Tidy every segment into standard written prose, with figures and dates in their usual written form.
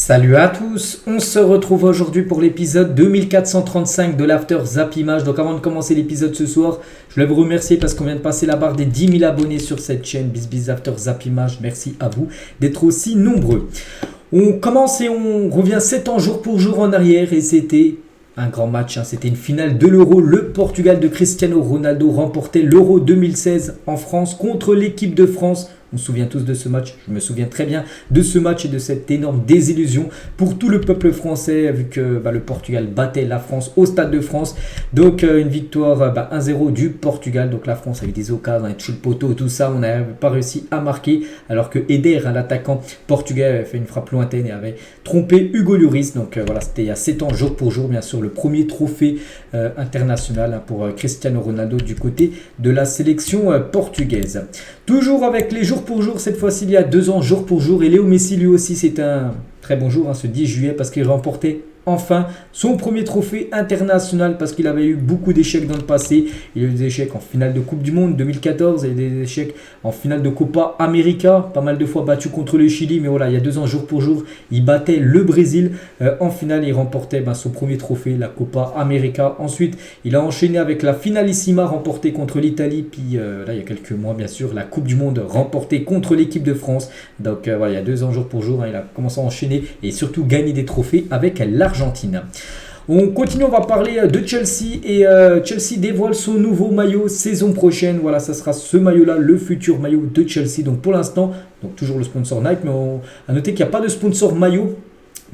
Salut à tous, on se retrouve aujourd'hui pour l'épisode 2435 de l'After Zap Image. Donc avant de commencer l'épisode ce soir, je voulais vous remercier parce qu'on vient de passer la barre des 10 000 abonnés sur cette chaîne BizBiz After Zap Image. Merci à vous d'être aussi nombreux. On commence et on revient 7 ans jour pour jour en arrière et c'était un grand match, c'était une finale de l'Euro. Le Portugal de Cristiano Ronaldo remportait l'Euro 2016 en France contre l'équipe de France. On se souvient tous de ce match, je me souviens très bien de ce match et de cette énorme désillusion pour tout le peuple français vu que le Portugal battait la France au Stade de France. Donc une victoire 1-0 du Portugal. Donc la France a eu des occasions, a touché le poteau, tout ça, on n'avait pas réussi à marquer alors que Eder, l'attaquant portugais, avait fait une frappe lointaine et avait trompé Hugo Lloris. Donc voilà, c'était il y a 7 ans jour pour jour, bien sûr, le premier trophée international pour Cristiano Ronaldo du côté de la sélection portugaise. Toujours avec les jours pour jour, cette fois-ci il y a 2 ans jour pour jour, et Léo Messi lui aussi c'est un très bon jour ce 10 juillet parce qu'il remportait enfin son premier trophée international parce qu'il avait eu beaucoup d'échecs dans le passé. Il a eu des échecs en finale de Coupe du Monde 2014 et des échecs en finale de Copa América, pas mal de fois battu contre le Chili, mais voilà, il y a 2 ans jour pour jour, il battait le Brésil en finale, il remportait son premier trophée, la Copa América. Ensuite, il a enchaîné avec la Finalissima remportée contre l'Italie, puis là il y a quelques mois bien sûr, la Coupe du Monde remportée contre l'équipe de France. Donc voilà, il y a 2 ans jour pour jour, il a commencé à enchaîner et surtout gagner des trophées avec l'Argentine. On continue, on va parler de Chelsea et Chelsea dévoile son nouveau maillot saison prochaine. Voilà, ça sera ce maillot-là, le futur maillot de Chelsea. Donc pour l'instant, donc toujours le sponsor Nike, mais à noter qu'il n'y a pas de sponsor maillot.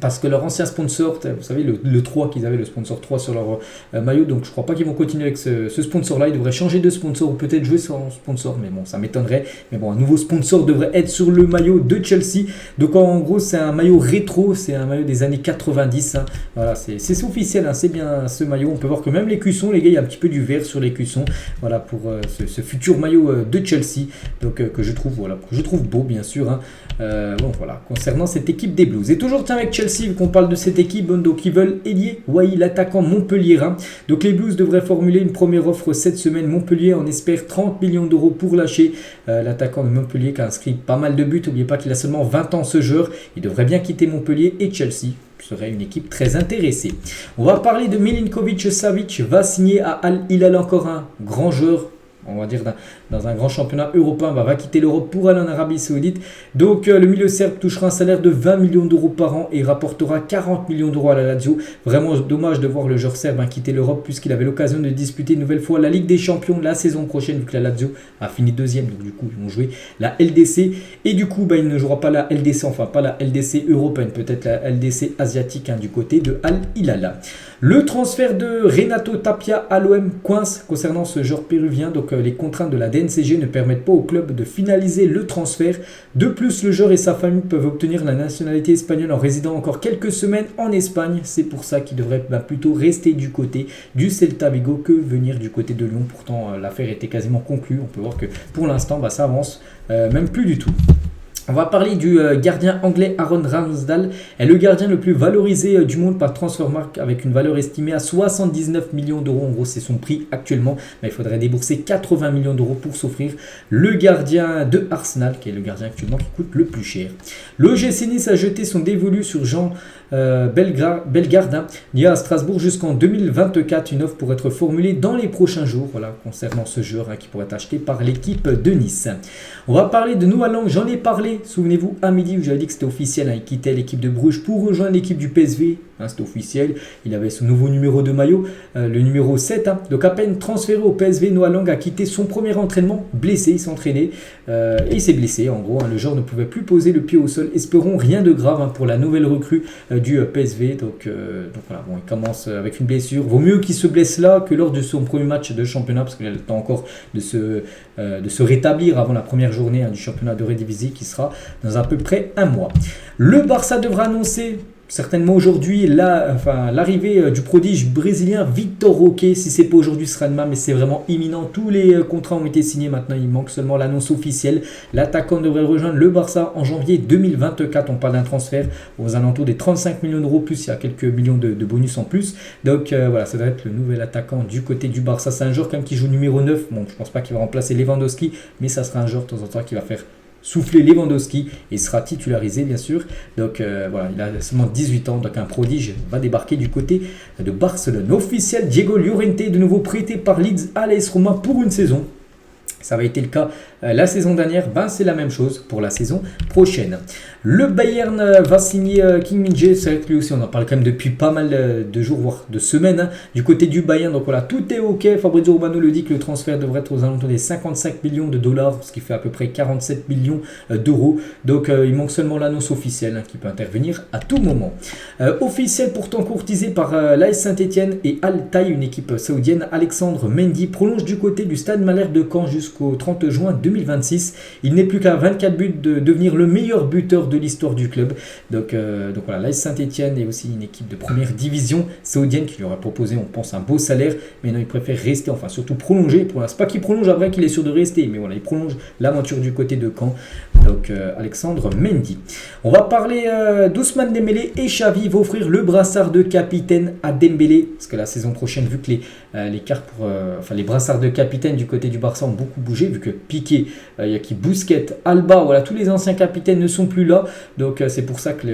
Parce que leur ancien sponsor, vous savez, le 3 qu'ils avaient, le sponsor 3 sur leur maillot. Donc je ne crois pas qu'ils vont continuer avec ce sponsor-là. Ils devraient changer de sponsor ou peut-être jouer sans sponsor. Mais bon, ça m'étonnerait. Mais bon, un nouveau sponsor devrait être sur le maillot de Chelsea. Donc en gros, c'est un maillot rétro. C'est un maillot des années 90. Voilà, c'est officiel. C'est bien ce maillot. On peut voir que même les cuissons, les gars, il y a un petit peu du vert sur les cuissons. Voilà, pour ce futur maillot de Chelsea. Donc que je trouve beau, bien sûr. Bon, voilà, concernant cette équipe des Blues. Et toujours avec Chelsea, vu qu'on parle de cette équipe, donc ils veulent Elie Wahi, l'attaquant montpelliérain. Donc les Blues devraient formuler une première offre cette semaine. Montpellier en espère 30 millions d'euros pour lâcher l'attaquant de Montpellier qui a inscrit pas mal de buts. N'oubliez pas qu'il a seulement 20 ans ce joueur. Il devrait bien quitter Montpellier et Chelsea serait une équipe très intéressée. On va parler de Milinkovic Savic, va signer à Al Hilal, encore un grand joueur. On va dire dans un grand championnat européen, va quitter l'Europe pour aller en Arabie Saoudite. Donc le milieu serbe touchera un salaire de 20 millions d'euros par an et rapportera 40 millions d'euros à la Lazio. Vraiment dommage de voir le joueur serbe quitter l'Europe puisqu'il avait l'occasion de disputer une nouvelle fois la Ligue des Champions la saison prochaine vu que la Lazio a fini deuxième. Donc du coup ils vont jouer la LDC et du coup il ne jouera pas la LDC, enfin pas la LDC européenne, peut-être la LDC asiatique du côté de Al Hilal. Le transfert de Renato Tapia à l'OM coince concernant ce joueur péruvien. Donc les contraintes de la DNCG ne permettent pas au club de finaliser le transfert. De plus, le joueur et sa famille peuvent obtenir la nationalité espagnole en résidant encore quelques semaines en Espagne. C'est pour ça qu'il devrait plutôt rester du côté du Celta Vigo que venir du côté de Lyon. Pourtant, l'affaire était quasiment conclue. On peut voir que pour l'instant, ça avance même plus du tout. On va parler du gardien anglais Aaron Ramsdale, est le gardien le plus valorisé du monde par Transfermarkt avec une valeur estimée à 79 millions d'euros. En gros, c'est son prix actuellement, mais il faudrait débourser 80 millions d'euros pour s'offrir le gardien de Arsenal, qui est le gardien actuellement qui coûte le plus cher. Le GC Nice a jeté son dévolu sur Jean Bellegarde, lié à Strasbourg jusqu'en 2024. Une offre pourrait être formulée dans les prochains jours concernant ce joueur qui pourrait être acheté par l'équipe de Nice. On va parler de Noah Lang, j'en ai parlé, souvenez-vous, à midi où j'avais dit que c'était officiel, il quittait l'équipe de Bruges pour rejoindre l'équipe du PSV. C'était officiel, il avait son nouveau numéro de maillot, le numéro 7. Donc à peine transféré au PSV, Noah Lang a quitté son premier entraînement, blessé, il s'entraînait et il s'est blessé. En gros, le joueur ne pouvait plus poser le pied au sol. Espérons rien de grave pour la nouvelle recrue du PSV. Donc voilà, il commence avec une blessure. Vaut mieux qu'il se blesse là que lors de son premier match de championnat parce qu'il a le temps encore de se rétablir avant la première journée du championnat de Eredivisie qui sera dans à peu près un mois. Le Barça devra annoncer certainement aujourd'hui l'arrivée du prodige brésilien Victor Roque. Si c'est pas aujourd'hui, ce sera demain, mais c'est vraiment imminent. Tous les contrats ont été signés maintenant, il manque seulement l'annonce officielle. L'attaquant devrait rejoindre le Barça en janvier 2024. On parle d'un transfert aux alentours des 35 millions d'euros, plus il y a quelques millions de bonus en plus. Donc voilà, ça doit être le nouvel attaquant du côté du Barça. C'est un joueur quand même qui joue numéro 9. Bon, je pense pas qu'il va remplacer Lewandowski, mais ça sera un joueur de temps en temps qui va faire souffler Lewandowski et sera titularisé bien sûr. Donc voilà, il a seulement 18 ans, donc un prodige va débarquer du côté de Barcelone. Officiel, Diego Llorente de nouveau prêté par Leeds à l'AS Roma pour une saison. Ça avait été le cas la saison dernière, c'est la même chose pour la saison prochaine. Le Bayern va signer Kim Min-jae, c'est vrai que lui aussi on en parle quand même depuis pas mal de jours, voire de semaines, du côté du Bayern. Donc voilà, tout est ok. Fabrizio Romano le dit que le transfert devrait être aux alentours des 55 millions de dollars, ce qui fait à peu près 47 millions d'euros. Donc il manque seulement l'annonce officielle qui peut intervenir à tout moment. Officiel pourtant courtisé par l'AS Saint-Etienne et Al Taï, une équipe saoudienne, Alexandre Mendy prolonge du côté du Stade Malherbe de Caen jusqu'au 30 juin 2026. Il n'est plus qu'à 24 buts de devenir le meilleur buteur de l'histoire du club. Donc voilà, l'AS Saint-Etienne est aussi une équipe de première division saoudienne qui lui aura proposé, on pense, un beau salaire, mais non, il préfère rester, enfin surtout prolonger. C'est pas qu'il prolonge après qu'il est sûr de rester, mais voilà, il prolonge l'aventure du côté de Caen. Donc Alexandre Mendy. On va parler d'Ousmane Dembélé, et Xavi va offrir le brassard de capitaine à Dembélé, parce que la saison prochaine, vu que les brassards de capitaine du côté du Barça ont beaucoup bougé, vu que Piqué, il y a qui Busquets, Alba, voilà, tous les anciens capitaines ne sont plus là. Donc c'est pour ça que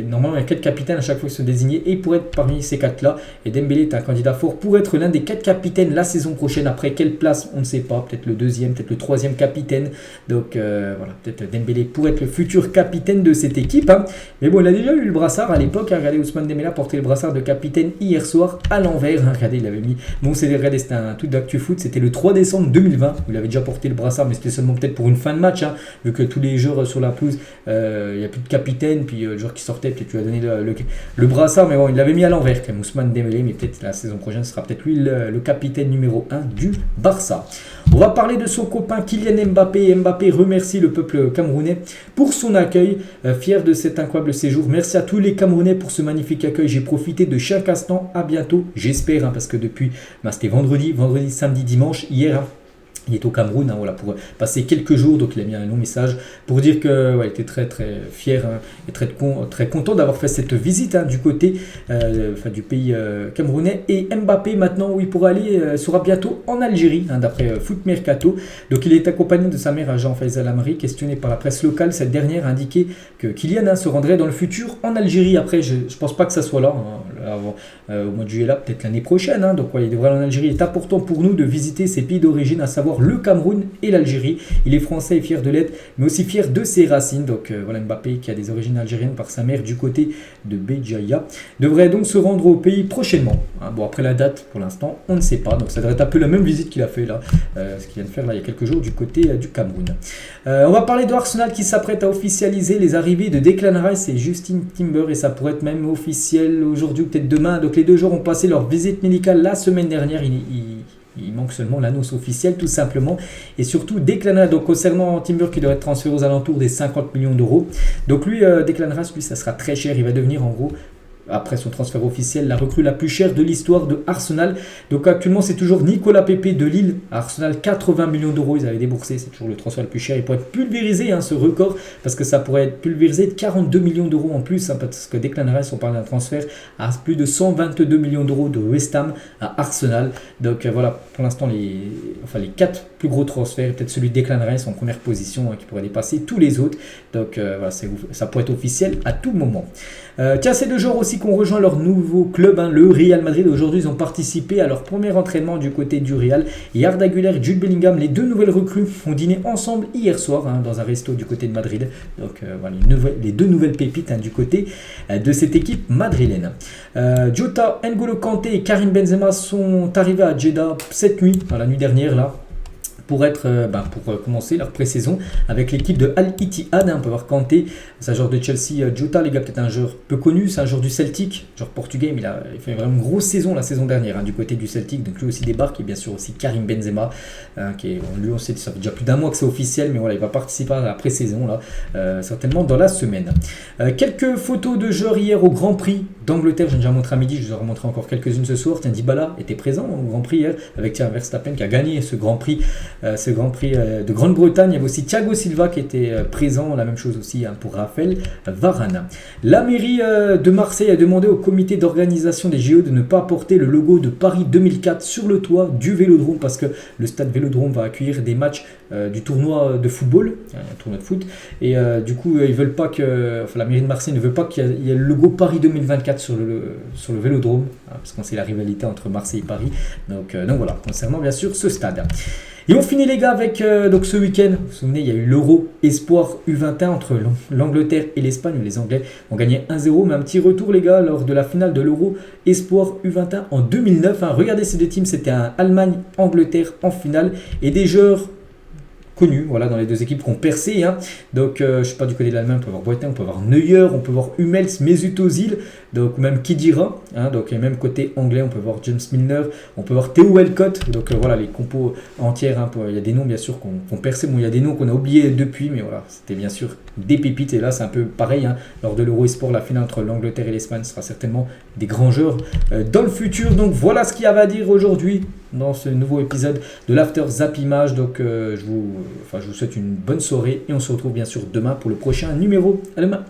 normalement il y a 4 capitaines à chaque fois qui sont désignés, et il pourrait être parmi ces 4 là. Et Dembélé est un candidat fort pour être l'un des 4 capitaines la saison prochaine. Après quelle place on ne sait pas, peut-être le deuxième, peut-être le troisième capitaine. Donc voilà, peut-être Dembélé pourrait être le futur capitaine de cette équipe. Mais bon, il a déjà eu le brassard à l'époque. Regardez, Ousmane Dembélé a porté le brassard de capitaine hier soir à l'envers. Regardez, il avait mis. Bon, regardez, c'était un truc d'actu foot. C'était le 3 décembre 2020 où il avait déjà porté le brassard, mais c'était seulement peut-être pour une fin de match, vu que tous les joueurs sur la pelouse, il n'y a plus de capitaine, puis le joueur qui sortait, peut-être tu lui as donné le brassard, mais bon, il l'avait mis à l'envers quand même, Ousmane Dembélé, mais peut-être la saison prochaine ce sera peut-être lui le capitaine numéro 1 du Barça. On va parler de son copain Kylian Mbappé. Mbappé remercie le peuple camerounais pour son accueil, fier de cet incroyable séjour. Merci à tous les Camerounais pour ce magnifique accueil. J'ai profité de chaque instant. À bientôt, j'espère, parce que depuis, c'était vendredi, samedi, dimanche, hier. Il est au Cameroun, voilà, pour passer quelques jours, donc il a mis un long message pour dire qu'il était très très fier et très content d'avoir fait cette visite du côté du pays camerounais. Et Mbappé maintenant, où il pourra aller, sera bientôt en Algérie, d'après Foot Mercato. Donc il est accompagné de sa mère, Jean Faisal Amri. Questionné par la presse locale, cette dernière a indiqué que Kylian se rendrait dans le futur en Algérie. Après, je ne pense pas que ça soit là, au mois de juillet, là, peut-être l'année prochaine. Donc il devrait aller en Algérie. Il est important pour nous de visiter ces pays d'origine, à savoir le Cameroun et l'Algérie. Il est français et fier de l'être, mais aussi fier de ses racines. Donc voilà, Mbappé, qui a des origines algériennes par sa mère du côté de Béjaïa, devrait donc se rendre au pays prochainement. Bon, après la date, pour l'instant, on ne sait pas. Donc ça devrait être un peu la même visite qu'il a fait là, ce qu'il vient de faire là il y a quelques jours du côté du Cameroun. On va parler de Arsenal qui s'apprête à officialiser les arrivées de Declan Rice et Justin Timber, et ça pourrait être même officiel aujourd'hui ou peut-être demain. Donc les deux joueurs ont passé leur visite médicale la semaine dernière. Il manque seulement l'annonce officielle, tout simplement. Et surtout, Declan Rice, donc concernant Timber qui devrait être transféré aux alentours des 50 millions d'euros. Donc lui, Declan Rice, ça sera très cher. Il va devenir en gros, après son transfert officiel, la recrue la plus chère de l'histoire de Arsenal. Donc actuellement, c'est toujours Nicolas Pepe de Lille. Arsenal, 80 millions d'euros, ils avaient déboursé. C'est toujours le transfert le plus cher. Il pourrait pulvériser ce record, parce que ça pourrait être pulvérisé de 42 millions d'euros en plus, parce que Declan Rice, on parle d'un transfert à plus de 122 millions d'euros de West Ham à Arsenal. Donc voilà, pour l'instant, les 4 plus gros transferts, peut-être celui de Declan Rice en première position, qui pourrait dépasser tous les autres. Donc voilà, ça pourrait être officiel à tout moment. Tiens, ces deux joueurs aussi qu'on rejoint leur nouveau club, le Real Madrid. Aujourd'hui, ils ont participé à leur premier entraînement du côté du Real. Et Arda Güler et Jude Bellingham, les deux nouvelles recrues, ont dîné ensemble hier soir dans un resto du côté de Madrid. Donc voilà, les deux nouvelles pépites du côté de cette équipe madrilène. Jota, N'Golo Kanté et Karim Benzema sont arrivés à Jeddah cette nuit, la nuit dernière là, pour commencer leur pré-saison avec l'équipe de Al Ittihad. On peut voir Kanté, c'est un joueur de Chelsea. Jota, les gars, peut-être un joueur peu connu, c'est un joueur du Celtic, joueur portugais, mais il fait vraiment une grosse saison la saison dernière du côté du Celtic. Donc lui aussi débarque, et bien sûr aussi Karim Benzema, lui on sait, ça fait déjà plus d'un mois que c'est officiel, mais voilà, il va participer à la pré-saison là, certainement dans la semaine. Quelques photos de joueurs hier au Grand Prix d'Angleterre, j'ai déjà montré à midi, je vous en remontrer encore quelques-unes ce soir. Dybala était présent au Grand Prix hier avec Verstappen qui a gagné ce Grand Prix ce Grand Prix de Grande-Bretagne. Il y avait aussi Thiago Silva qui était présent, la même chose aussi pour Raphaël Varane. La mairie de Marseille a demandé au comité d'organisation des JO de ne pas porter le logo de Paris 2004 sur le toit du Vélodrome parce que le stade Vélodrome va accueillir des matchs du tournoi de football, un tournoi de foot, et du coup ils veulent pas que, enfin, la mairie de Marseille ne veut pas qu'il y ait le logo Paris 2024 sur le Vélodrome, parce qu'on sait la rivalité entre Marseille et Paris, donc voilà, concernant bien sûr ce stade. Et on finit les gars avec donc ce week-end, vous vous souvenez, il y a eu l'Euro Espoir U21 entre l'Angleterre et l'Espagne, où les Anglais ont gagné 1-0, mais un petit retour les gars lors de la finale de l'Euro Espoir U21 en 2009. Regardez ces deux teams, c'était un Allemagne-Angleterre en finale, et des joueurs connus, voilà, dans les deux équipes qui ont percé. Donc, je sais pas, du côté de l'Allemagne, on peut voir Boateng, on peut voir Neuer, on peut voir Hummels, Mesut Özil, donc même Khedira. Donc, et même côté anglais, on peut voir James Milner, on peut voir Theo Walcott. Donc, voilà, les compos entières. Il y a des noms, bien sûr, qu'on percé. Bon, il y a des noms qu'on a oubliés depuis, mais voilà, c'était bien sûr des pépites. Et là, c'est un peu pareil. Lors de l'Euro Espoir, la finale entre l'Angleterre et l'Espagne sera certainement des grands joueurs dans le futur. Donc, voilà ce qu'il y avait à dire aujourd'hui dans ce nouveau épisode de l'After Zap Image. Donc, je vous souhaite une bonne soirée et on se retrouve bien sûr demain pour le prochain numéro. À demain.